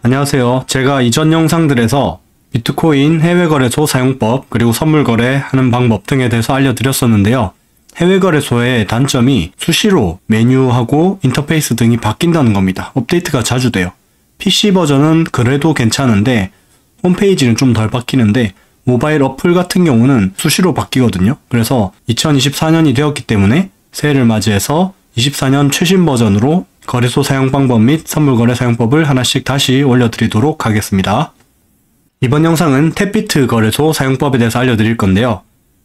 안녕하세요. 제가 이전 영상들에서 비트코인 해외거래소 사용법 그리고 선물거래하는 방법 등에 대해서 알려드렸었는데요. 해외거래소의 단점이 수시로 메뉴하고 인터페이스 등이 바뀐다는 겁니다. 업데이트가 자주 돼요. PC 버전은 그래도 괜찮은데 홈페이지는 좀 덜 바뀌는데 모바일 어플 같은 경우는 수시로 바뀌거든요. 그래서 2024년이 되었기 때문에 새해를 맞이해서 24년 최신 버전으로 거래소 사용 방법 및 선물거래 사용법을 하나씩 다시 올려드리도록 하겠습니다. 이번 영상은 탭비트 거래소 사용법에 대해서 알려드릴 건데요.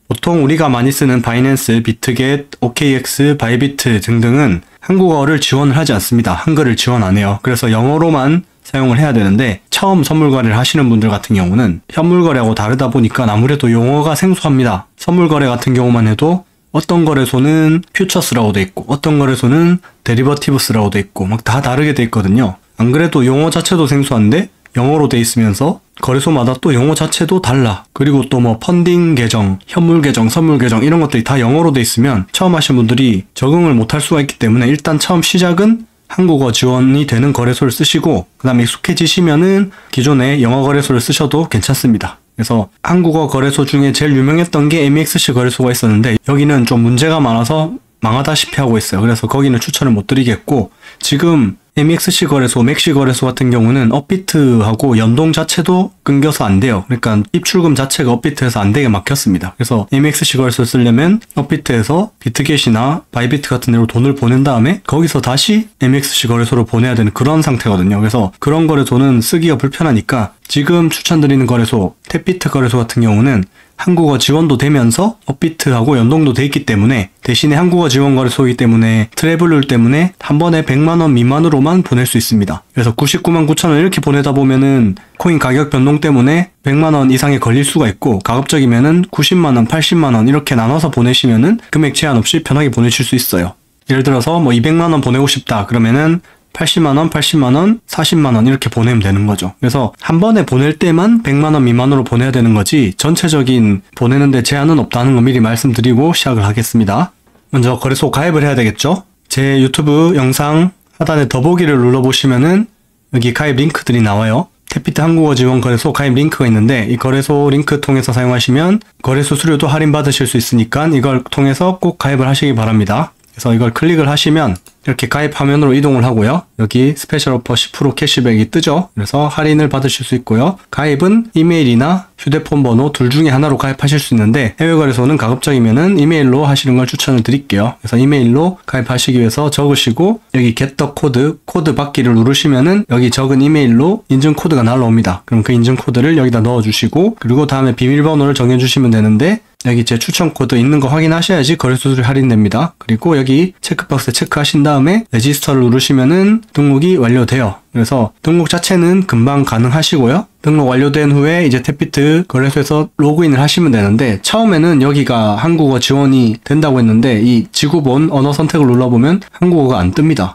보통 우리가 많이 쓰는 바이낸스, 비트겟, OKX, 바이비트 등등은 한국어를 지원을 하지 않습니다. 한글을 지원 안 해요. 그래서 영어로만 사용을 해야 되는데 처음 선물거래를 하시는 분들 같은 경우는 현물거래하고 다르다 보니까 아무래도 용어가 생소합니다. 선물거래 같은 경우만 해도 어떤 거래소는 퓨처스라고 돼 있고 어떤 거래소는 데리버티브스라고 돼 있고 막 다 다르게 돼 있거든요. 안 그래도 용어 자체도 생소한데 영어로 돼 있으면서 거래소마다 또 용어 자체도 달라. 그리고 또 뭐 펀딩 계정, 현물 계정, 선물 계정 이런 것들이 다 영어로 돼 있으면 처음 하신 분들이 적응을 못할 수가 있기 때문에 일단 처음 시작은 한국어 지원이 되는 거래소를 쓰시고 그 다음에 익숙해지시면은 기존의 영어 거래소를 쓰셔도 괜찮습니다. 그래서 한국어 거래소 중에 제일 유명했던 게 MEXC 거래소가 있었는데 여기는 좀 문제가 많아서 망하다시피 하고 있어요. 그래서 거기는 추천을 못 드리겠고 지금 MEXC 거래소, 맥시 거래소 같은 경우는 업비트하고 연동 자체도 끊겨서 안 돼요. 그러니까 입출금 자체가 업비트에서 안 되게 막혔습니다. 그래서 MEXC 거래소를 쓰려면 업비트에서 비트겟이나 바이비트 같은 데로 돈을 보낸 다음에 거기서 다시 MEXC 거래소로 보내야 되는 그런 상태거든요. 그래서 그런 거래소는 쓰기가 불편하니까 지금 추천드리는 거래소, 탭비트 거래소 같은 경우는 한국어 지원도 되면서 업비트하고 연동도 돼 있기 때문에 대신에 한국어 지원 거래소이기 때문에 트래블룰 때문에 한 번에 100만원 미만으로만 보낼 수 있습니다. 그래서 99만 9천원 이렇게 보내다 보면은 코인 가격 변동 때문에 100만원 이상에 걸릴 수가 있고 가급적이면은 90만원, 80만원 이렇게 나눠서 보내시면은 금액 제한 없이 편하게 보내실 수 있어요. 예를 들어서 뭐 200만원 보내고 싶다 그러면은 80만원, 80만원, 40만원 이렇게 보내면 되는 거죠. 그래서 한 번에 보낼 때만 100만원 미만으로 보내야 되는 거지 전체적인 보내는데 제한은 없다는 거 미리 말씀드리고 시작을 하겠습니다. 먼저 거래소 가입을 해야 되겠죠. 제 유튜브 영상 하단에 더보기를 눌러보시면은 여기 가입 링크들이 나와요. 탭비트 한국어 지원 거래소 가입 링크가 있는데 이 거래소 링크 통해서 사용하시면 거래소 수수료도 할인 받으실 수 있으니까 이걸 통해서 꼭 가입을 하시기 바랍니다. 그래서 이걸 클릭을 하시면 이렇게 가입 화면으로 이동을 하고요. 여기 스페셜 오퍼 10% 캐시백이 뜨죠. 그래서 할인을 받으실 수 있고요. 가입은 이메일이나 휴대폰 번호 둘 중에 하나로 가입하실 수 있는데 해외 거래소는 가급적이면은 이메일로 하시는 걸 추천을 드릴게요. 그래서 이메일로 가입하시기 위해서 적으시고 여기 get the code, 코드 받기를 누르시면은 여기 적은 이메일로 인증 코드가 날라옵니다. 그럼 그 인증 코드를 여기다 넣어주시고 그리고 다음에 비밀번호를 정해주시면 되는데 여기 제 추천 코드 있는 거 확인하셔야지 거래소 수수료 할인됩니다. 그리고 여기 체크박스 체크하신 다음에 레지스터를 누르시면은 등록이 완료돼요. 그래서 등록 자체는 금방 가능하시고요. 등록 완료된 후에 이제 탭비트 거래소에서 로그인을 하시면 되는데 처음에는 여기가 한국어 지원이 된다고 했는데 이 지구본 언어 선택을 눌러보면 한국어가 안 뜹니다.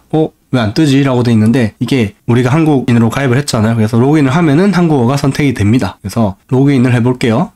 왜 안 뜨지? 라고 돼 있는데 이게 우리가 한국인으로 가입을 했잖아요. 그래서 로그인을 하면은 한국어가 선택이 됩니다. 그래서 로그인을 해볼게요.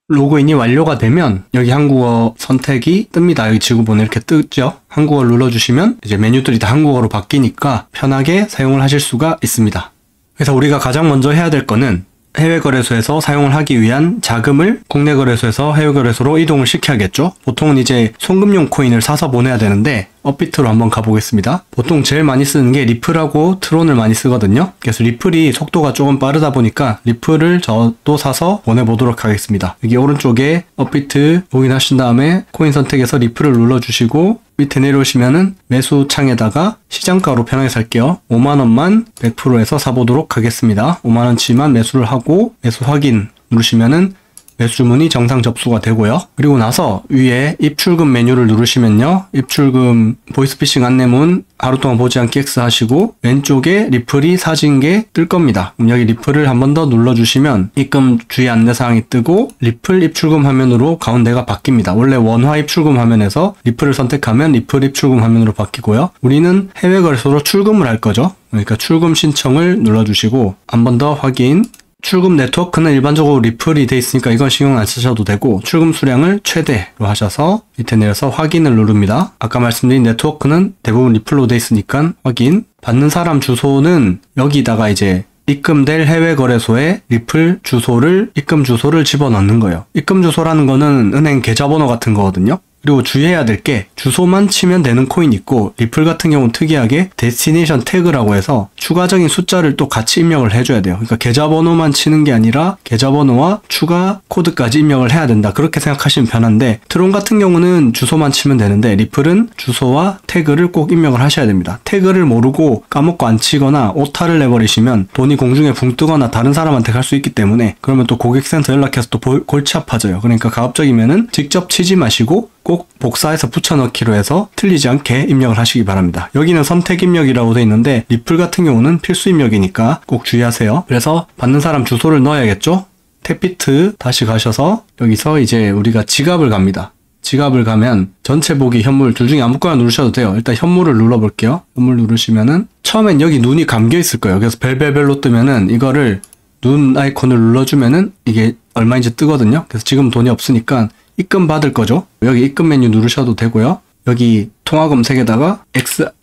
로그인이 완료가 되면 여기 한국어 선택이 뜹니다. 여기 지구본에 이렇게 뜨죠. 한국어를 눌러주시면 이제 메뉴들이 다 한국어로 바뀌니까 편하게 사용을 하실 수가 있습니다. 그래서 우리가 가장 먼저 해야 될 거는 해외 거래소에서 사용을 하기 위한 자금을 국내 거래소에서 해외 거래소로 이동을 시켜야겠죠. 보통은 이제 송금용 코인을 사서 보내야 되는데 업비트로 한번 가보겠습니다. 보통 제일 많이 쓰는 게 리플하고 트론을 많이 쓰거든요. 그래서 리플이 속도가 조금 빠르다 보니까 리플을 저도 사서 보내보도록 하겠습니다. 여기 오른쪽에 업비트 로그인하신 다음에 코인 선택해서 리플을 눌러주시고 밑에 내려오시면은 매수 창에다가 시장가로 편하게 살게요. 5만원만 100%에서 사보도록 하겠습니다. 5만원치만 매수를 하고 매수 확인 누르시면은 매수 주문이 정상 접수가 되고요. 그리고 나서 위에 입출금 메뉴를 누르시면요. 입출금 보이스피싱 안내문 하루 동안 보지 않기 X 하시고 왼쪽에 리플이 사진게 뜰 겁니다. 그럼 여기 리플을 한 번 더 눌러주시면 입금 주의 안내사항이 뜨고 리플 입출금 화면으로 가운데가 바뀝니다. 원래 원화 입출금 화면에서 리플을 선택하면 리플 입출금 화면으로 바뀌고요. 우리는 해외 거래소로 출금을 할 거죠. 그러니까 출금 신청을 눌러주시고 한 번 더 확인. 출금 네트워크는 일반적으로 리플이 돼 있으니까 이건 신경 안 쓰셔도 되고 출금 수량을 최대로 하셔서 밑에 내려서 확인을 누릅니다. 아까 말씀드린 네트워크는 대부분 리플로 돼 있으니까 확인. 받는 사람 주소는 여기다가 이제 입금될 해외거래소에 리플 주소를, 입금 주소를 집어넣는 거예요. 입금 주소라는 거는 은행 계좌번호 같은 거거든요. 그리고 주의해야 될 게 주소만 치면 되는 코인 있고 리플 같은 경우는 특이하게 데스티네이션 태그라고 해서 추가적인 숫자를 또 같이 입력을 해줘야 돼요. 그러니까 계좌번호만 치는 게 아니라 계좌번호와 추가 코드까지 입력을 해야 된다. 그렇게 생각하시면 편한데 트론 같은 경우는 주소만 치면 되는데 리플은 주소와 태그를 꼭 입력을 하셔야 됩니다. 태그를 모르고 까먹고 안 치거나 오타를 내버리시면 돈이 공중에 붕 뜨거나 다른 사람한테 갈 수 있기 때문에 그러면 또 고객센터 연락해서 또 골치 아파져요. 그러니까 가급적이면은 직접 치지 마시고 꼭 복사해서 붙여넣기로 해서 틀리지 않게 입력을 하시기 바랍니다. 여기는 선택 입력이라고 되어 있는데 리플 같은 경우는 필수 입력이니까 꼭 주의하세요. 그래서 받는 사람 주소를 넣어야겠죠? 탭비트 다시 가셔서 여기서 이제 우리가 지갑을 갑니다. 지갑을 가면 전체 보기 현물 둘 중에 아무거나 누르셔도 돼요. 일단 현물을 눌러볼게요. 현물 누르시면은 처음엔 여기 눈이 감겨 있을 거예요. 그래서 별별별로 뜨면은 이거를 눈 아이콘을 눌러주면은 이게 얼마인지 뜨거든요. 그래서 지금 돈이 없으니까 입금 받을 거죠. 여기 입금 메뉴 누르셔도 되고요. 여기 통화 검색에다가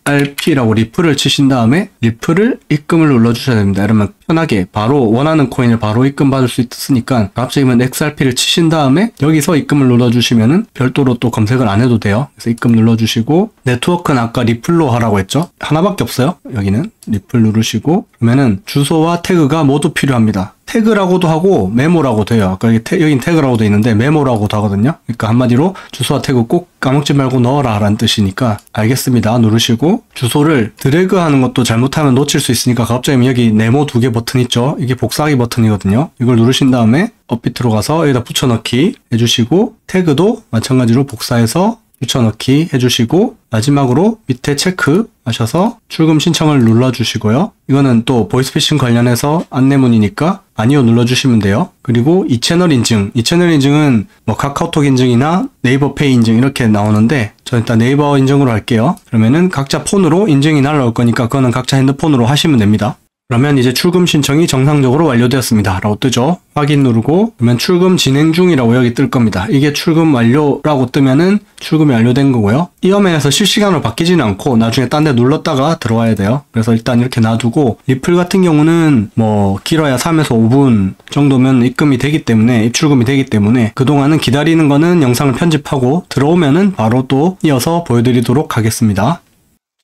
XRP라고 리플을 치신 다음에 리플을 입금을 눌러주셔야 됩니다. 이러면 편하게 바로 원하는 코인을 바로 입금 받을 수 있으니까 갑자기면 XRP를 치신 다음에 여기서 입금을 눌러주시면은 별도로 또 검색을 안 해도 돼요. 그래서 입금 눌러주시고 네트워크는 아까 리플로 하라고 했죠. 하나밖에 없어요. 여기는 리플 누르시고 그러면은 주소와 태그가 모두 필요합니다. 태그라고도 하고 메모라고 돼요. 아까 여긴 태그라고 돼 있는데 메모라고도 하거든요. 그러니까 한마디로 주소와 태그 꼭 까먹지 말고 넣어라 라는 뜻이니까 알겠습니다 누르시고 주소를 드래그 하는 것도 잘못하면 놓칠 수 있으니까 갑자기 여기 네모 2개 버튼 있죠. 이게 복사하기 버튼이거든요. 이걸 누르신 다음에 업비트로 가서 여기다 붙여넣기 해주시고 태그도 마찬가지로 복사해서 붙여넣기 해주시고 마지막으로 밑에 체크 하셔서 출금 신청을 눌러주시고요. 이거는 또 보이스피싱 관련해서 안내문이니까 아니요 눌러주시면 돼요. 그리고 이 채널 인증, 이 채널 인증은 뭐 카카오톡 인증이나 네이버 페이 인증 이렇게 나오는데 저 일단 네이버 인증으로 할게요. 그러면은 각자 폰으로 인증이 날라올 거니까 그거는 각자 핸드폰으로 하시면 됩니다. 그러면 이제 출금 신청이 정상적으로 완료되었습니다 라고 뜨죠. 확인 누르고 그러면 출금 진행 중이라고 여기 뜰 겁니다. 이게 출금 완료라고 뜨면은 출금이 완료된 거고요. 이 화면에서 실시간으로 바뀌지는 않고 나중에 딴 데 눌렀다가 들어와야 돼요. 그래서 일단 이렇게 놔두고 리플 같은 경우는 뭐 길어야 3에서 5분 정도면 입금이 되기 때문에 입출금이 되기 때문에 그동안은 기다리는 거는 영상을 편집하고 들어오면은 바로 또 이어서 보여드리도록 하겠습니다.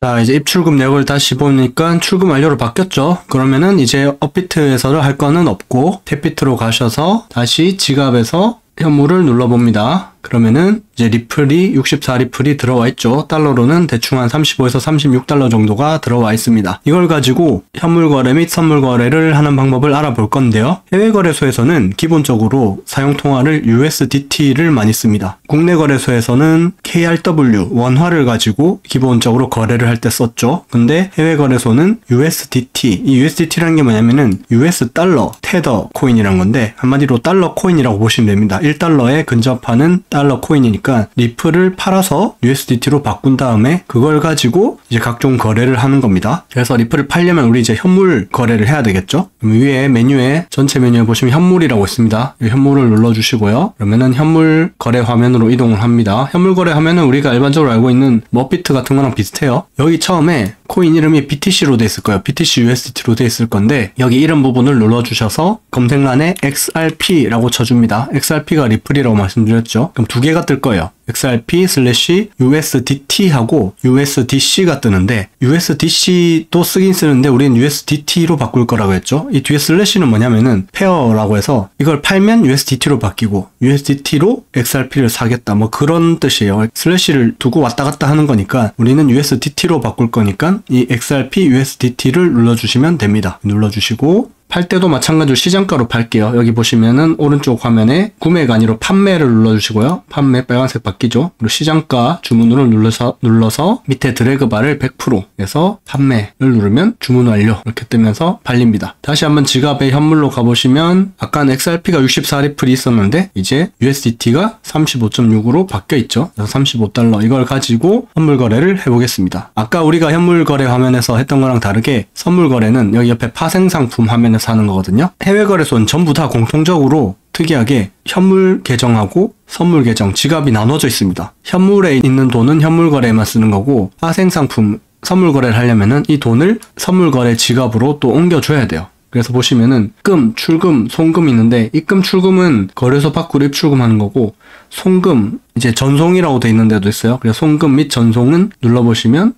자, 이제 입출금 내역을 다시 보니까 출금 완료로 바뀌었죠. 그러면은 이제 업비트에서 할 거는 없고 탭비트로 가셔서 다시 지갑에서 현물을 눌러봅니다. 그러면은 이제 리플이 64리플이 들어와 있죠. 달러로는 대충 한 35에서 36달러 정도가 들어와 있습니다. 이걸 가지고 현물 거래 및 선물 거래를 하는 방법을 알아볼 건데요. 해외 거래소에서는 기본적으로 사용 통화를 USDT를 많이 씁니다. 국내 거래소에서는 KRW 원화를 가지고 기본적으로 거래를 할 때 썼죠. 근데 해외 거래소는 USDT, 이 USDT라는 게 뭐냐면은 US 달러 테더 코인이란 건데 한마디로 달러 코인이라고 보시면 됩니다. 1달러에 근접하는 달러 코인이니까 리플을 팔아서 USDT로 바꾼 다음에 그걸 가지고 이제 각종 거래를 하는 겁니다. 그래서 리플을 팔려면 우리 이제 현물 거래를 해야 되겠죠. 그럼 위에 메뉴에 전체 메뉴에 보시면 현물이라고 있습니다. 이 현물을 눌러주시고요. 그러면은 현물 거래 화면으로 이동을 합니다. 현물 거래 하면은 우리가 일반적으로 알고 있는 머비트 같은 거랑 비슷해요. 여기 처음에 코인 이름이 BTC로 돼 있을 거예요. BTC USDT로 돼 있을 건데 여기 이름 부분을 눌러주셔서 검색란에 XRP라고 쳐줍니다. XRP가 리플이라고 말씀드렸죠. 그럼 두 개가 뜰 거예요. XRP/USDT 하고 USDC가 뜨는데 USDC도 쓰긴 쓰는데 우리는 USDT로 바꿀 거라고 했죠. 이 뒤에 슬래시는 뭐냐면은 페어라고 해서 이걸 팔면 USDT로 바뀌고 USDT로 XRP를 사겠다 뭐 그런 뜻이에요. 슬래시를 두고 왔다 갔다 하는 거니까 우리는 USDT로 바꿀 거니까 이 XRP USDT를 눌러주시면 됩니다. 눌러주시고 팔 때도 마찬가지로 시장가로 팔게요. 여기 보시면은 오른쪽 화면에 구매가 아니라 판매를 눌러주시고요. 판매 빨간색 바뀌죠. 그리고 시장가 주문을 눌러서 밑에 드래그 바를 100% 해서 판매를 누르면 주문 완료 이렇게 뜨면서 팔립니다. 다시 한번 지갑에 현물로 가보시면 아까는 XRP가 64리플이 있었는데 이제 USDT가 35.6으로 바뀌어 있죠. 그래서 35달러 이걸 가지고 선물 거래를 해보겠습니다. 아까 우리가 현물 거래 화면에서 했던 거랑 다르게 선물 거래는 여기 옆에 파생 상품 화면에 사는 거거든요. 해외 거래소는 전부 다 공통적으로 특이하게 현물 계정하고 선물 계정, 지갑이 나눠져 있습니다. 현물에 있는 돈은 현물 거래에만 쓰는 거고 파생 상품 선물 거래를 하려면은 이 돈을 선물 거래 지갑으로 또 옮겨줘야 돼요. 그래서 보시면은 입금, 출금, 송금 있는데 입금, 출금은 거래소 밖으로 입출금하는 거고 송금, 이제 전송이라고 돼 있는 데도 있어요. 그래서 송금 및 전송은 눌러보시면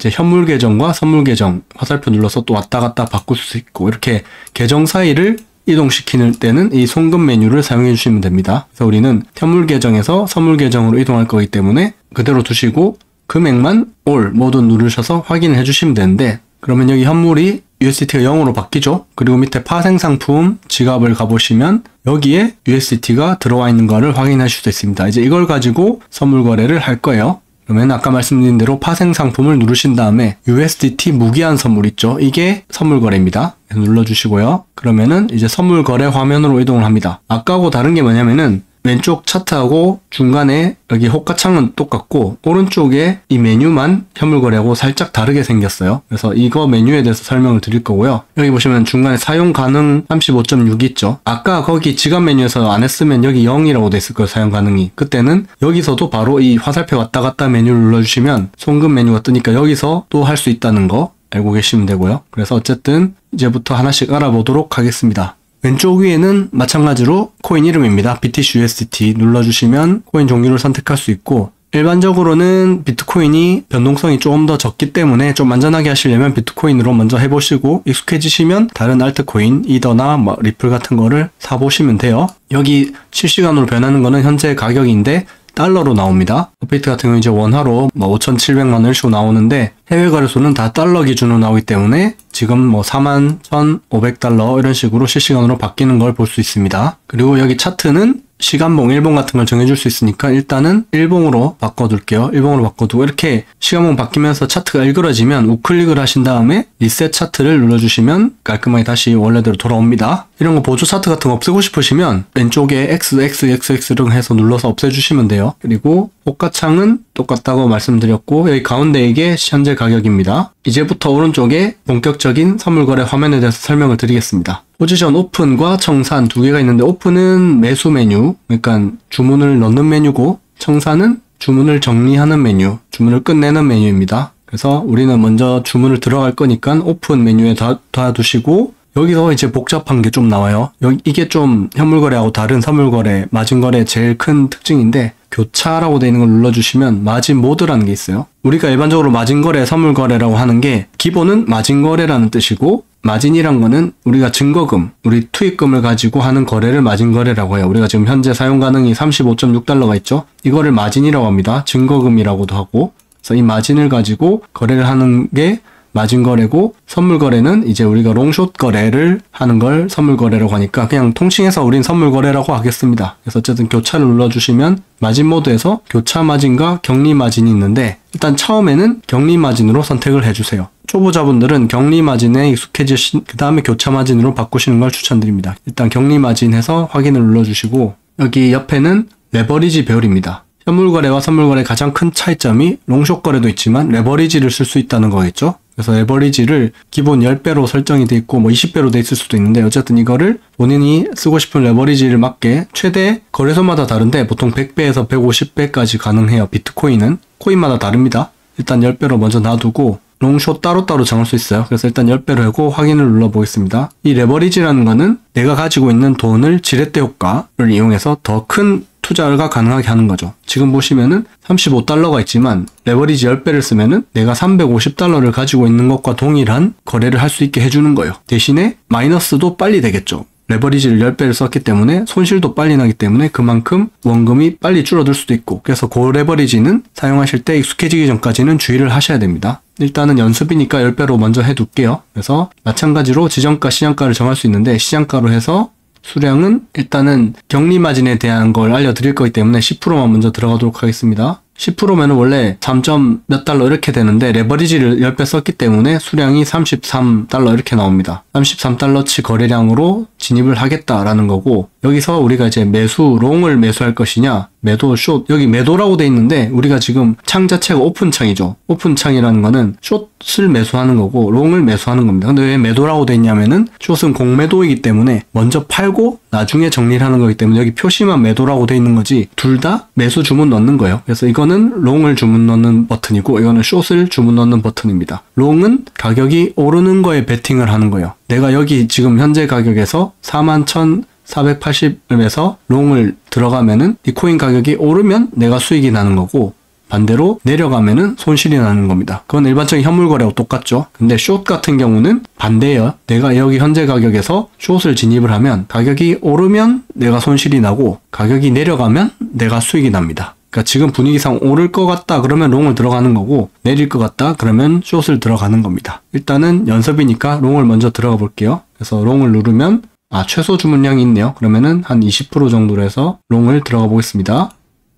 이제 현물 계정과 선물 계정 화살표 눌러서 또 왔다 갔다 바꿀 수 있고 이렇게 계정 사이를 이동시키는 때는 이 송금 메뉴를 사용해 주시면 됩니다. 그래서 우리는 현물 계정에서 선물 계정으로 이동할 거기 때문에 그대로 두시고 금액만 all 모두 누르셔서 확인을 해주시면 되는데 그러면 여기 현물이 USDT가 0으로 바뀌죠. 그리고 밑에 파생상품 지갑을 가보시면 여기에 USDT가 들어와 있는 거를 확인하실 수 있습니다. 이제 이걸 가지고 선물 거래를 할 거예요. 그러면 아까 말씀드린 대로 파생상품을 누르신 다음에 USDT 무기한 선물 있죠. 이게 선물 거래입니다. 눌러주시고요. 그러면은 이제 선물 거래 화면으로 이동을 합니다. 아까하고 다른 게 뭐냐면은 왼쪽 차트하고 중간에 여기 호가창은 똑같고 오른쪽에 이 메뉴만 현물거래하고 살짝 다르게 생겼어요. 그래서 이거 메뉴에 대해서 설명을 드릴 거고요. 여기 보시면 중간에 사용 가능 35.6 있죠. 아까 거기 지갑 메뉴에서 안 했으면 여기 0이라고 돼 있을 거예요. 사용 가능이. 그때는 여기서도 바로 이 화살표 왔다 갔다 메뉴를 눌러주시면 송금 메뉴가 뜨니까 여기서 또 할 수 있다는 거 알고 계시면 되고요. 그래서 어쨌든 이제부터 하나씩 알아보도록 하겠습니다. 왼쪽 위에는 마찬가지로 코인 이름입니다. BTC USDT 눌러주시면 코인 종류를 선택할 수 있고 일반적으로는 비트코인이 변동성이 조금 더 적기 때문에 좀 안전하게 하시려면 비트코인으로 먼저 해보시고 익숙해지시면 다른 알트코인, 이더나 뭐 리플 같은 거를 사보시면 돼요. 여기 실시간으로 변하는 거는 현재 가격인데 달러로 나옵니다. 업비트 같은 경우는 이제 원화로 5,700만 원 이렇게 나오는데 해외 거래소는 다 달러 기준으로 나오기 때문에 지금 41,500달러 이런 식으로 실시간으로 바뀌는 걸 볼 수 있습니다. 그리고 여기 차트는 시간봉, 일봉 같은 걸 정해줄 수 있으니까 일단은 일봉으로 바꿔둘게요. 일봉으로 바꿔두고 이렇게 시간봉 바뀌면서 차트가 일그러지면 우클릭을 하신 다음에 리셋 차트를 눌러주시면 깔끔하게 다시 원래대로 돌아옵니다. 이런 거 보조 차트 같은 거 없애고 싶으시면 왼쪽에 XXXX를 해서 눌러서 없애주시면 돼요. 그리고 호가창은 똑같다고 말씀드렸고 여기 가운데 이게 현재 가격입니다. 이제부터 오른쪽에 본격적인 선물거래 화면에 대해서 설명을 드리겠습니다. 포지션 오픈과 청산 두 개가 있는데 오픈은 매수 메뉴, 그러니까 주문을 넣는 메뉴고 청산은 주문을 정리하는 메뉴, 주문을 끝내는 메뉴입니다. 그래서 우리는 먼저 주문을 들어갈 거니까 오픈 메뉴에 놔두시고 여기서 이제 복잡한 게 좀 나와요. 이게 좀 현물거래하고 다른 선물거래, 마진거래 제일 큰 특징인데 교차라고 되어 있는 걸 눌러주시면 마진 모드라는 게 있어요. 우리가 일반적으로 마진거래, 선물거래라고 하는 게 기본은 마진거래라는 뜻이고 마진이란 거는 우리가 증거금, 우리 투입금을 가지고 하는 거래를 마진거래라고 해요. 우리가 지금 현재 사용 가능이 35.6달러가 있죠. 이거를 마진이라고 합니다. 증거금이라고도 하고. 그래서 이 마진을 가지고 거래를 하는 게 마진 거래고 선물 거래는 이제 우리가 롱숏 거래를 하는 걸 선물 거래라고 하니까 그냥 통칭해서 우린 선물 거래라고 하겠습니다. 그래서 어쨌든 교차를 눌러주시면 마진 모드에서 교차 마진과 격리 마진이 있는데 일단 처음에는 격리 마진으로 선택을 해주세요. 초보자분들은 격리 마진에 익숙해지신 그 다음에 교차 마진으로 바꾸시는 걸 추천드립니다. 일단 격리 마진 해서 확인을 눌러주시고 여기 옆에는 레버리지 배열입니다. 현물거래와 선물거래의 가장 큰 차이점이 롱숏 거래도 있지만 레버리지를 쓸 수 있다는 거겠죠. 그래서 레버리지를 기본 10배로 설정이 돼 있고 20배로 돼 있을 수도 있는데 어쨌든 이거를 본인이 쓰고 싶은 레버리지를 맞게 최대 거래소마다 다른데 보통 100배에서 150배까지 가능해요. 비트코인은 코인마다 다릅니다. 일단 10배로 먼저 놔두고 롱숏 따로따로 정할 수 있어요. 그래서 일단 10배로 하고 확인을 눌러보겠습니다. 이 레버리지라는 거는 내가 가지고 있는 돈을 지렛대 효과를 이용해서 더 큰 투자가 가능하게 하는 거죠. 지금 보시면은 35달러가 있지만 레버리지 10배를 쓰면은 내가 350달러를 가지고 있는 것과 동일한 거래를 할 수 있게 해주는 거예요. 대신에 마이너스도 빨리 되겠죠. 레버리지를 10배를 썼기 때문에 손실도 빨리 나기 때문에 그만큼 원금이 빨리 줄어들 수도 있고 그래서 그 레버리지는 사용하실 때 익숙해지기 전까지는 주의를 하셔야 됩니다. 일단은 연습이니까 10배로 먼저 해둘게요. 그래서 마찬가지로 지정가, 시장가를 정할 수 있는데 시장가로 해서 수량은 일단은 격리 마진에 대한 걸 알려드릴 거기 때문에 10%만 먼저 들어가도록 하겠습니다. 10%면은 원래 3점 몇 달러 이렇게 되는데 레버리지를 10배 썼기 때문에 수량이 33달러 이렇게 나옵니다. 33달러치 거래량으로 진입을 하겠다라는 거고, 여기서 우리가 이제 매수, 롱을 매수할 것이냐, 매도, 숏, 여기 매도라고 돼 있는데 우리가 지금 창 자체가 오픈 창이죠. 오픈 창이라는 거는 숏을 매수하는 거고 롱을 매수하는 겁니다. 근데 왜 매도라고 돼 있냐면은 숏은 공매도이기 때문에 먼저 팔고 나중에 정리를 하는 거기 때문에 여기 표시만 매도라고 돼 있는 거지 둘 다 매수 주문 넣는 거예요. 그래서 이거는 롱을 주문 넣는 버튼이고 이거는 숏을 주문 넣는 버튼입니다. 롱은 가격이 오르는 거에 베팅을 하는 거예요. 내가 여기 지금 현재 가격에서 41,480에서 롱을 들어가면은 이 코인 가격이 오르면 내가 수익이 나는 거고, 반대로 내려가면은 손실이 나는 겁니다. 그건 일반적인 현물 거래하고 똑같죠. 근데 숏 같은 경우는 반대예요. 내가 여기 현재 가격에서 숏을 진입을 하면 가격이 오르면 내가 손실이 나고 가격이 내려가면 내가 수익이 납니다. 그러니까 지금 분위기상 오를 것 같다 그러면 롱을 들어가는 거고, 내릴 것 같다 그러면 숏을 들어가는 겁니다. 일단은 연습이니까 롱을 먼저 들어가 볼게요. 그래서 롱을 누르면 최소 주문량이 있네요. 그러면은 한 20% 정도로 해서 롱을 들어가 보겠습니다.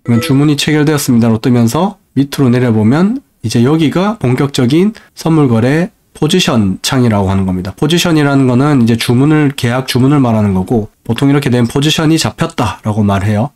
그러면 주문이 체결되었습니다로 뜨면서 밑으로 내려보면 이제 여기가 본격적인 선물 거래 포지션 창이라고 하는 겁니다. 포지션이라는 거는 이제 계약 주문을 말하는 거고, 보통 이렇게 된 포지션이 잡혔다라고 말해요.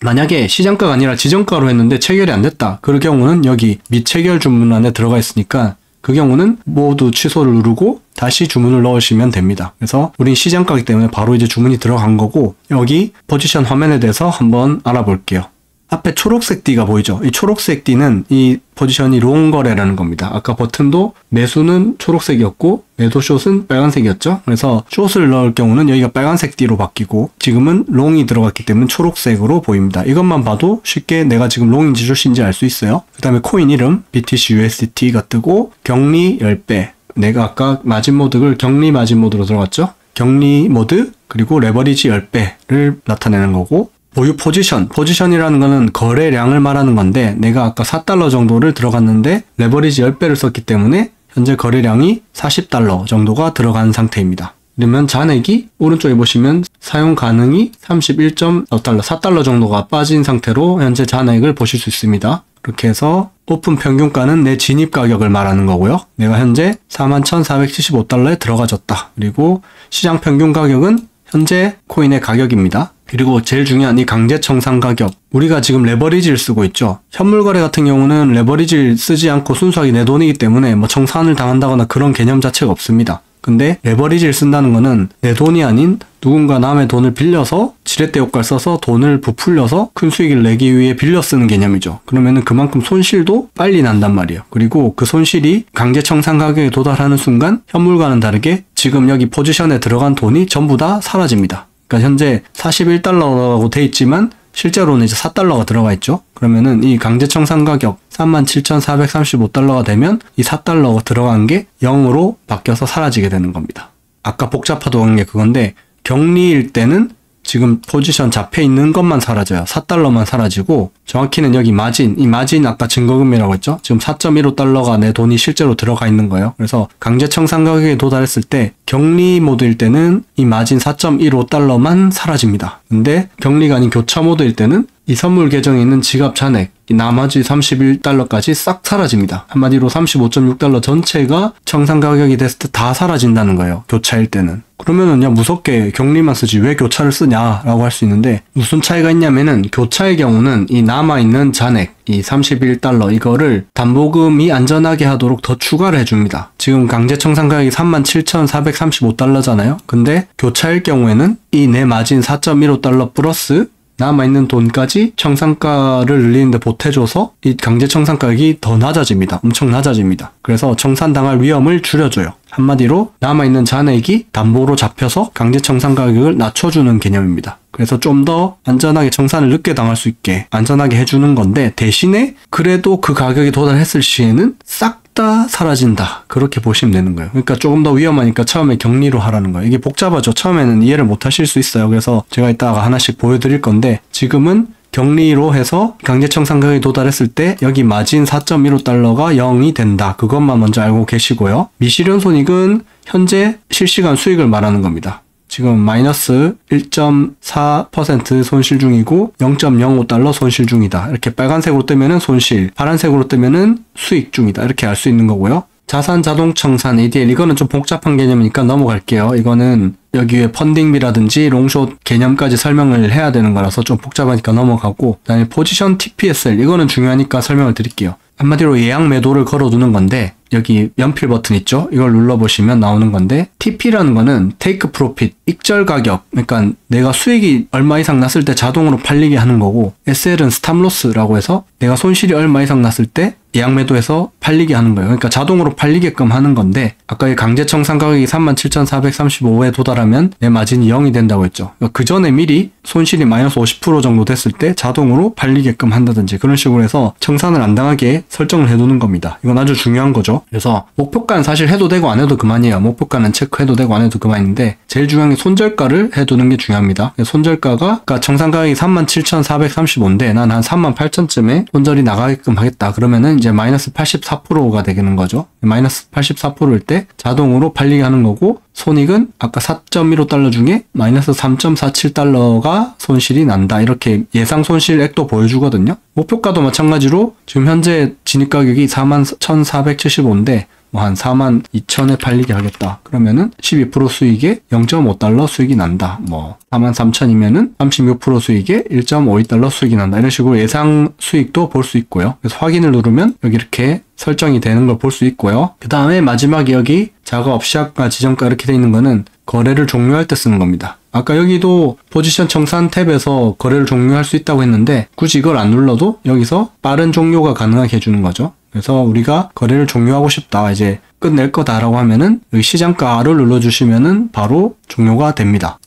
만약에 시장가가 아니라 지정가로 했는데 체결이 안 됐다. 그럴 경우는 여기 미체결 주문 안에 들어가 있으니까 그 경우는 모두 취소를 누르고 다시 주문을 넣으시면 됩니다. 그래서 우린 시장가이기 때문에 바로 이제 주문이 들어간 거고, 여기 포지션 화면에 대해서 한번 알아볼게요. 앞에 초록색 D가 보이죠? 이 초록색 D는 이 포지션이 롱 거래라는 겁니다. 아까 버튼도 매수는 초록색이었고 매도 숏은 빨간색이었죠. 그래서 숏을 넣을 경우는 여기가 빨간색 D로 바뀌고, 지금은 롱이 들어갔기 때문에 초록색으로 보입니다. 이것만 봐도 쉽게 내가 지금 롱인지 숏인지 알 수 있어요. 그 다음에 코인 이름 BTC USDT가 뜨고, 격리 10배, 내가 아까 마진 모드를 격리 마진 모드로 들어갔죠. 격리 모드 그리고 레버리지 10배를 나타내는 거고, 보유 포지션이라는 거는 거래량을 말하는 건데, 내가 아까 4달러 정도를 들어갔는데 레버리지 10배를 썼기 때문에 현재 거래량이 40달러 정도가 들어간 상태입니다. 그러면 잔액이 오른쪽에 보시면 사용 가능이 31.5달러, 4달러 정도가 빠진 상태로 현재 잔액을 보실 수 있습니다. 그렇게 해서 오픈 평균가는 내 진입 가격을 말하는 거고요. 내가 현재 41,475달러에 들어가졌다. 그리고 시장 평균 가격은 현재 코인의 가격입니다. 그리고 제일 중요한 이 강제 청산 가격, 우리가 지금 레버리지를 쓰고 있죠. 현물 거래 같은 경우는 레버리지를 쓰지 않고 순수하게 내 돈이기 때문에 뭐 청산을 당한다거나 그런 개념 자체가 없습니다. 근데 레버리지를 쓴다는 거는 내 돈이 아닌 누군가 남의 돈을 빌려서 지렛대 효과를 써서 돈을 부풀려서 큰 수익을 내기 위해 빌려 쓰는 개념이죠. 그러면은 그만큼 손실도 빨리 난단 말이에요. 그리고 그 손실이 강제 청산 가격에 도달하는 순간 현물과는 다르게 지금 여기 포지션에 들어간 돈이 전부 다 사라집니다. 그러니까 현재 41달러라고 돼 있지만 실제로는 이제 4달러가 들어가 있죠. 그러면은 이 강제 청산 가격 37,435달러가 되면 이 4달러가 들어간 게 0으로 바뀌어서 사라지게 되는 겁니다. 아까 복잡하다고 게 그건데, 격리일 때는 지금 포지션 잡혀 있는 것만 사라져요. 4달러만 사라지고, 정확히는 여기 마진, 이 마진 아까 증거금이라고 했죠? 지금 4.15달러가 내 돈이 실제로 들어가 있는 거예요. 그래서 강제 청산 가격에 도달했을 때 격리 모드일 때는 이 마진 4.15달러만 사라집니다. 근데 격리가 아닌 교차 모드일 때는 이 선물 계정에 있는 지갑 잔액, 이 나머지 31달러까지 싹 사라집니다. 한마디로 35.6달러 전체가 청산 가격이 됐을 때 다 사라진다는 거예요. 교차일 때는. 그러면은 야 무섭게 격리만 쓰지 왜 교차를 쓰냐라고 할 수 있는데, 무슨 차이가 있냐면은 교차의 경우는 이 남아있는 잔액, 이 31달러 이거를 담보금이 안전하게 하도록 더 추가를 해줍니다. 지금 강제 청산 가격이 37,435달러잖아요. 근데 교차일 경우에는 이 내 마진 4.15달러 플러스 남아있는 돈까지 청산가를 늘리는데 보태줘서 이 강제 청산 가격이 더 낮아집니다. 엄청 낮아집니다. 그래서 청산당할 위험을 줄여줘요. 한마디로 남아있는 잔액이 담보로 잡혀서 강제 청산 가격을 낮춰주는 개념입니다. 그래서 좀 더 안전하게 청산을 늦게 당할 수 있게 안전하게 해주는 건데, 대신에 그래도 그 가격에 도달했을 시에는 싹 다 사라진다. 그렇게 보시면 되는 거예요. 그러니까 조금 더 위험하니까 처음에 격리로 하라는 거예요. 이게 복잡하죠. 처음에는 이해를 못 하실 수 있어요. 그래서 제가 이따가 하나씩 보여드릴 건데, 지금은 격리로 해서 강제 청산 가격에 도달했을 때 여기 마진 4.15달러가 0이 된다. 그것만 먼저 알고 계시고요. 미실현 손익은 현재 실시간 수익을 말하는 겁니다. 지금 마이너스 1.4% 손실 중이고 0.05달러 손실 중이다. 이렇게 빨간색으로 뜨면은 손실, 파란색으로 뜨면은 수익 중이다. 이렇게 알 수 있는 거고요. 자산 자동 청산 ADL, 이거는 좀 복잡한 개념이니까 넘어갈게요. 이거는 여기에 펀딩비라든지 롱숏 개념까지 설명을 해야 되는 거라서 좀 복잡하니까 넘어가고, 그다음에 포지션 TPSL 이거는 중요하니까 설명을 드릴게요. 한마디로 예약 매도를 걸어두는 건데, 여기 연필 버튼 있죠? 이걸 눌러보시면 나오는 건데, TP라는 거는 Take Profit, 익절 가격. 그러니까 내가 수익이 얼마 이상 났을 때 자동으로 팔리게 하는 거고, SL은 Stop Loss라고 해서 내가 손실이 얼마 이상 났을 때 예약 매도해서 팔리게 하는 거예요. 그러니까 자동으로 팔리게끔 하는 건데, 아까 이 강제 청산 가격이 37,435에 도달하면 내 마진이 0이 된다고 했죠. 그 전에 미리 손실이 마이너스 50% 정도 됐을 때 자동으로 팔리게끔 한다든지 그런 식으로 해서 청산을 안 당하게 설정을 해두는 겁니다. 이건 아주 중요한 거죠. 그래서 목표가는 사실 해도 되고 안 해도 그만이에요. 목표가는 체크해도 되고 안 해도 그만인데, 제일 중요한 게 손절가를 해두는 게 중요합니다. 손절가가 아까 청산 가격이 37,435인데 난 한 38,000쯤에 손절이 나가게끔 하겠다. 그러면은 이제 마이너스 84%가 되는 거죠. 마이너스 84%일 때 자동으로 팔리게 하는 거고, 손익은 아까 4.15달러 중에 마이너스 3.47달러가 손실이 난다. 이렇게 예상 손실액도 보여주거든요. 목표가도 마찬가지로 지금 현재 진입가격이 41,475인데 뭐 한 42,000에 팔리게 하겠다. 그러면은 12% 수익에 0.5달러 수익이 난다. 뭐 43,000이면은 36% 수익에 1.52달러 수익이 난다. 이런 식으로 예상 수익도 볼 수 있고요. 그래서 확인을 누르면 여기 이렇게 설정이 되는 걸 볼 수 있고요. 그 다음에 마지막에 여기 작업 시작가 지정가 이렇게 돼 있는 거는 거래를 종료할 때 쓰는 겁니다. 아까 여기도 포지션 청산 탭에서 거래를 종료할 수 있다고 했는데, 굳이 이걸 안 눌러도 여기서 빠른 종료가 가능하게 해주는 거죠. 그래서 우리가 거래를 종료하고 싶다, 이제 끝낼 거다라고 하면은 여기 시장가를 눌러주시면은 바로 종료가 됩니다.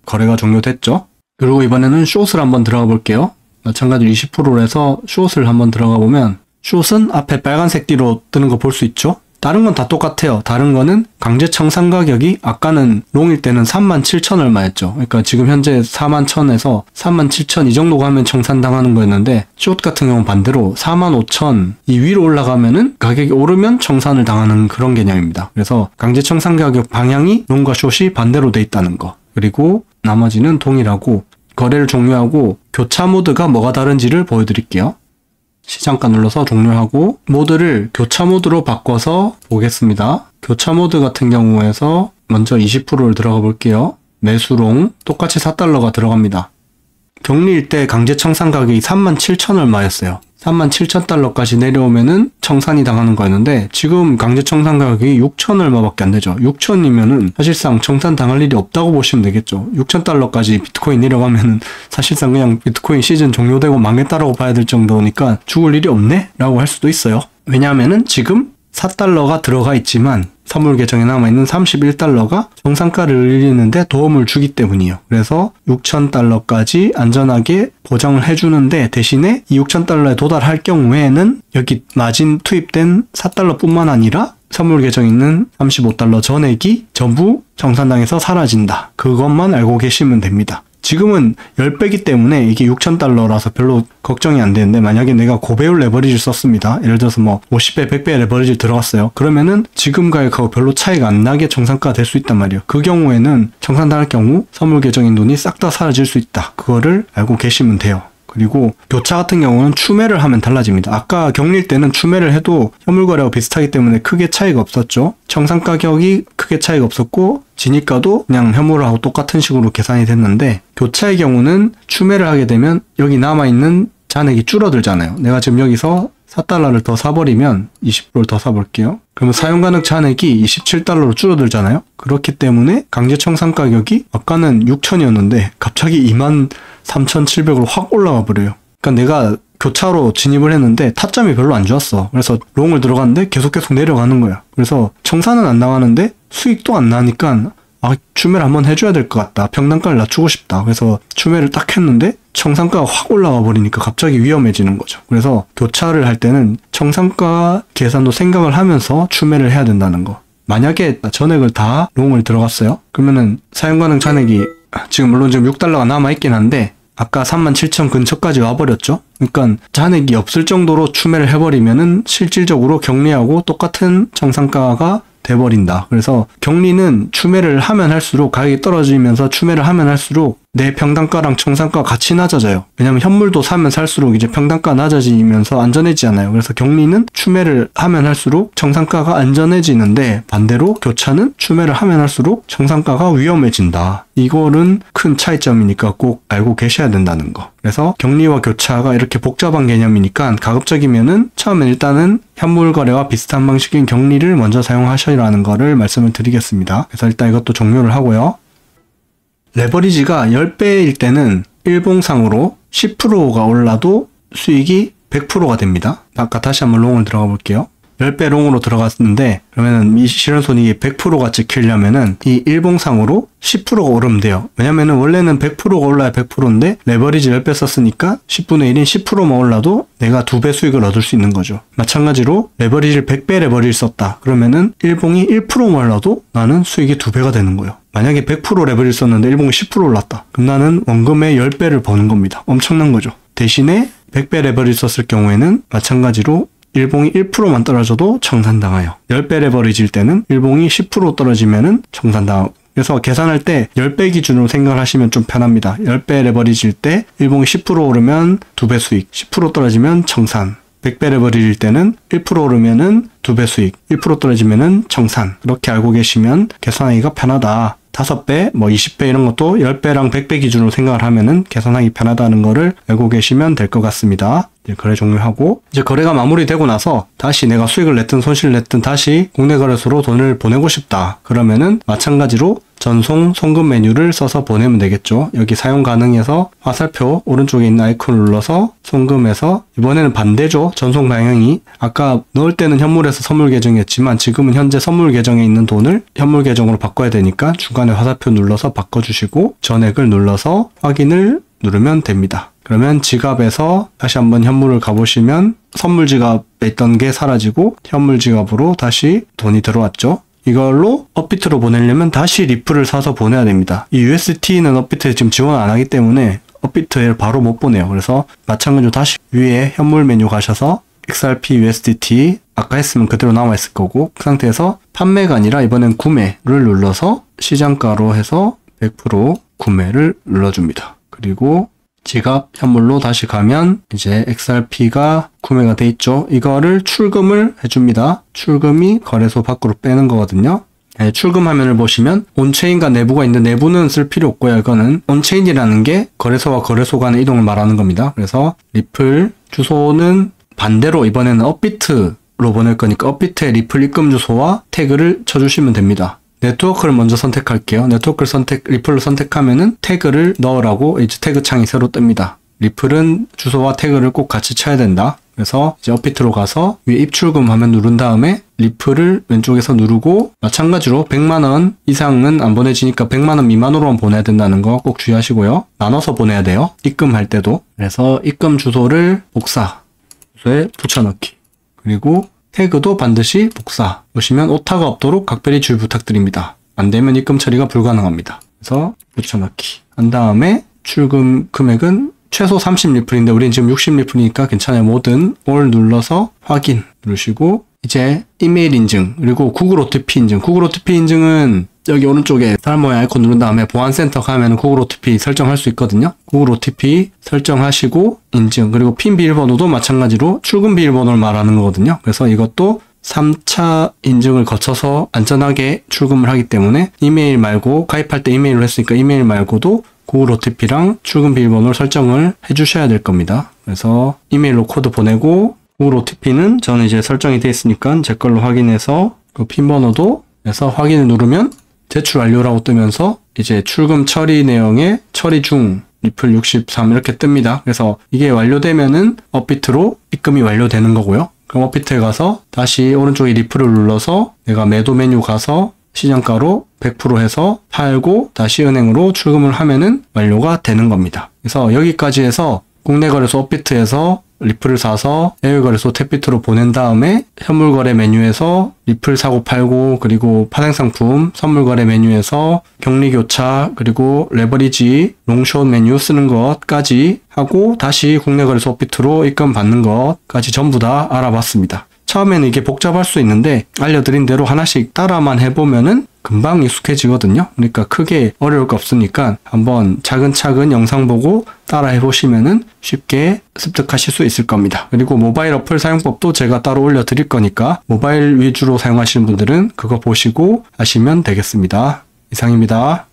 거래가 종료됐죠. 그리고 이번에는 숏을 한번 들어가 볼게요. 마찬가지로 20%로 해서 숏을 한번 들어가 보면, 숏은 앞에 빨간색 띠로 뜨는 거 볼 수 있죠. 다른 건 다 똑같아요. 다른 거는 강제 청산 가격이 아까는 롱일 때는 37,000 얼마였죠. 그러니까 지금 현재 41,000에서 37,000 이 정도 가면 청산당하는 거였는데, 숏 같은 경우는 반대로 45,000 이 위로 올라가면은 가격이 오르면 청산을 당하는 그런 개념입니다. 그래서 강제 청산 가격 방향이 롱과 숏이 반대로 돼 있다는 거. 그리고 나머지는 동일하고, 거래를 종료하고 교차 모드가 뭐가 다른지를 보여드릴게요. 시장가 눌러서 종료하고 모드를 교차 모드로 바꿔서 보겠습니다. 교차 모드 같은 경우에서 먼저 20%를 들어가 볼게요. 매수롱 똑같이 4달러가 들어갑니다. 격리일 때 강제 청산 가격이 37,000 얼마였어요. 37,000달러까지 내려오면은 청산이 당하는 거였는데, 지금 강제 청산 가격이 6,000 얼마밖에 안 되죠. 6,000이면은 사실상 청산 당할 일이 없다고 보시면 되겠죠. 6,000달러까지 비트코인 내려가면은 사실상 그냥 비트코인 시즌 종료되고 망했다라고 봐야 될 정도니까 죽을 일이 없네? 라고 할 수도 있어요. 왜냐하면은 지금 4달러가 들어가 있지만 선물 계정에 남아있는 31달러가 정상가를 올리는데 도움을 주기 때문이에요. 그래서 6,000달러까지 안전하게 보장을 해주는데, 대신에 이 6,000달러에 도달할 경우에는 여기 마진 투입된 4달러 뿐만 아니라 선물 계정에 있는 35달러 전액이 전부 정산당해서 사라진다. 그것만 알고 계시면 됩니다. 지금은 10배기 때문에 이게 6,000달러라서 별로 걱정이 안 되는데, 만약에 내가 고배율 레버리지를 썼습니다. 예를 들어서 뭐 50배, 100배 레버리지 들어갔어요. 그러면은 지금 가격하고 별로 차이가 안 나게 정산가가 될 수 있단 말이에요. 그 경우에는 정산당할 경우 선물 계정인 돈이 싹 다 사라질 수 있다. 그거를 알고 계시면 돼요. 그리고 교차 같은 경우는 추매를 하면 달라집니다. 아까 격리일 때는 추매를 해도 현물거래와 비슷하기 때문에 크게 차이가 없었죠. 청산 가격이 크게 차이가 없었고 진입가도 그냥 현물하고 똑같은 식으로 계산이 됐는데, 교차의 경우는 추매를 하게 되면 여기 남아있는 잔액이 줄어들잖아요. 내가 지금 여기서 4달러를 더 사버리면 20%를 더 사볼게요. 그러면 사용 가능 잔액이 27달러로 줄어들잖아요. 그렇기 때문에 강제 청산 가격이 아까는 6,000이었는데 갑자기 23,700으로 확 올라가 버려요. 그러니까 내가 교차로 진입을 했는데 타점이 별로 안 좋았어. 그래서 롱을 들어갔는데 계속 내려가는 거야. 그래서 청산은 안 나가는데 수익도 안 나니까 추매를 한번 해줘야 될 것 같다. 평단가를 낮추고 싶다. 그래서 추매를 딱 했는데 청산가가 확 올라가 버리니까 갑자기 위험해지는 거죠. 그래서 교차를 할 때는 청산가 계산도 생각을 하면서 추매를 해야 된다는 거. 만약에 전액을 다 롱을 들어갔어요. 그러면은 사용 가능 잔액이 물론 지금 6달러가 남아있긴 한데 아까 37,000 근처까지 와버렸죠. 그러니까 잔액이 없을 정도로 추매를 해버리면은 실질적으로 격리하고 똑같은 정상가가 돼버린다. 그래서 격리는 추매를 하면 할수록 가격이 떨어지면서 추매를 하면 할수록 내 평단가랑 청산가 같이 낮아져요. 왜냐면 현물도 사면 살수록 이제 평단가 낮아지면서 안전해지잖아요. 그래서 격리는 추매를 하면 할수록 청산가가 안전해지는데 반대로 교차는 추매를 하면 할수록 청산가가 위험해진다. 이거는 큰 차이점이니까 꼭 알고 계셔야 된다는 거. 그래서 격리와 교차가 이렇게 복잡한 개념이니까 가급적이면은 처음엔 일단은 현물 거래와 비슷한 방식인 격리를 먼저 사용하셔라는 거를 말씀을 드리겠습니다. 그래서 일단 이것도 종료를 하고요. 레버리지가 10배일 때는 일봉상으로 10%가 올라도 수익이 100%가 됩니다. 아까 다시 한번 롱을 들어가 볼게요. 10배 롱으로 들어갔는데 그러면은 이 실현손익이 100%가 찍히려면은 이 일봉상으로 10%가 오르면 돼요. 왜냐면은 원래는 100%가 올라야 100%인데 레버리지 10배 썼으니까 10분의 1인 10%만 올라도 내가 2배 수익을 얻을 수 있는 거죠. 마찬가지로 레버리지를 100배 레버리지를 썼다. 그러면은 일봉이 1%만 올라도 나는 수익이 2배가 되는 거예요. 만약에 100% 레버리지를 썼는데 일봉이 10% 올랐다. 그럼 나는 원금의 10배를 버는 겁니다. 엄청난 거죠. 대신에 100배 레버리지 썼을 경우에는 마찬가지로 일봉이 1%만 떨어져도 청산당해요. 10배 레버리지일 때는 일봉이 10% 떨어지면은 청산당하고. 그래서 계산할 때 10배 기준으로 생각을 하시면 좀 편합니다. 10배 레버리지일 때 일봉이 10% 오르면 2배 수익, 10% 떨어지면 청산. 100배 레버리지일 때는 1% 오르면은 2배 수익, 1% 떨어지면은 청산. 그렇게 알고 계시면 계산하기가 편하다. 5배, 20배 이런 것도 10배랑 100배 기준으로 생각을 하면은 계산하기 편하다는 거를 알고 계시면 될 것 같습니다. 이제 거래 종료하고 이제 거래가 마무리되고 나서 다시 내가 수익을 냈든 손실을 냈든 다시 국내 거래소로 돈을 보내고 싶다. 그러면은 마찬가지로 전송 송금 메뉴를 써서 보내면 되겠죠. 여기 사용 가능해서 화살표 오른쪽에 있는 아이콘을 눌러서 송금해서 이번에는 반대죠. 전송 방향이 아까 넣을 때는 현물에서 선물 계정이었지만 지금은 현재 선물 계정에 있는 돈을 현물 계정으로 바꿔야 되니까 중간에 화살표 눌러서 바꿔주시고 전액을 눌러서 확인을 누르면 됩니다. 그러면 지갑에서 다시 한번 현물을 가보시면 선물 지갑에 있던 게 사라지고 현물 지갑으로 다시 돈이 들어왔죠. 이걸로 업비트로 보내려면 다시 리플을 사서 보내야 됩니다. 이 USDT는 업비트에 지금 지원 안 하기 때문에 업비트에 바로 못 보내요. 그래서 마찬가지로 다시 위에 현물 메뉴 가셔서 XRP USDT 아까 했으면 그대로 남아 있을 거고 그 상태에서 판매가 아니라 이번엔 구매를 눌러서 시장가로 해서 100% 구매를 눌러줍니다. 그리고 지갑 현물로 다시 가면 이제 XRP가 구매가 돼 있죠. 이거를 출금을 해줍니다. 출금이 거래소 밖으로 빼는 거거든요. 네, 출금 화면을 보시면 온체인과 내부가 있는데 내부는 쓸 필요 없고요. 이거는 온체인이라는 게 거래소와 거래소 간의 이동을 말하는 겁니다. 그래서 리플 주소는 반대로 이번에는 업비트로 보낼 거니까 업비트의 리플 입금 주소와 태그를 쳐주시면 됩니다. 네트워크를 먼저 선택할게요. 네트워크를 리플을 선택하면은 태그를 넣으라고 이제 태그 창이 새로 뜹니다. 리플은 주소와 태그를 꼭 같이 쳐야 된다. 그래서 이제 업비트로 가서 위에 입출금 화면 누른 다음에 리플을 왼쪽에서 누르고 마찬가지로 100만원 이상은 안 보내지니까 100만원 미만으로만 보내야 된다는 거 꼭 주의하시고요. 나눠서 보내야 돼요. 입금할 때도. 그래서 입금 주소를 복사, 주소에 붙여넣기. 그리고 태그도 반드시 복사. 보시면 오타가 없도록 각별히 주의 부탁드립니다. 안 되면 입금 처리가 불가능합니다. 그래서 붙여넣기. 한 다음에 출금 금액은 최소 30리플인데 우린 지금 60리플이니까 괜찮아요. 뭐든 올 눌러서 확인 누르시고 이제 이메일 인증 그리고 구글 OTP 인증. 구글 OTP 인증은 여기 오른쪽에 사람 모양 아이콘 누른 다음에 보안센터 가면 구글 OTP 설정할 수 있거든요. 구글 OTP 설정하시고 인증 그리고 핀 비밀번호도 마찬가지로 출금 비밀번호를 말하는 거거든요. 그래서 이것도 3차 인증을 거쳐서 안전하게 출금을 하기 때문에 이메일 말고 가입할 때 이메일로 했으니까 이메일 말고도 구글 OTP랑 출금 비밀번호를 설정을 해주셔야 될 겁니다. 그래서 이메일로 코드 보내고 구글 OTP는 저는 이제 설정이 되어 있으니까 제 걸로 확인해서 그 핀 번호도 해서 확인을 누르면 제출 완료라고 뜨면서 이제 출금 처리 내용에 처리 중 리플 63 이렇게 뜹니다. 그래서 이게 완료되면은 업비트로 입금이 완료되는 거고요. 그럼 업비트에 가서 다시 오른쪽에 리플을 눌러서 내가 매도 메뉴 가서 시장가로 100% 해서 팔고 다시 은행으로 출금을 하면은 완료가 되는 겁니다. 그래서 여기까지 해서 국내 거래소 업비트에서 리플을 사서 해외 거래소 탭비트로 보낸 다음에 현물 거래 메뉴에서 리플 사고 팔고 그리고 파생 상품 선물 거래 메뉴에서 격리 교차 그리고 레버리지 롱숏 메뉴 쓰는 것까지 하고 다시 국내 거래소 업비트로 입금 받는 것까지 전부 다 알아봤습니다. 처음에는 이게 복잡할 수 있는데 알려드린 대로 하나씩 따라만 해보면은 금방 익숙해지거든요. 그러니까 크게 어려울 거 없으니까 한번 차근차근 영상 보고 따라 해보시면은 쉽게 습득하실 수 있을 겁니다. 그리고 모바일 어플 사용법도 제가 따로 올려드릴 거니까 모바일 위주로 사용하시는 분들은 그거 보시고 하시면 되겠습니다. 이상입니다.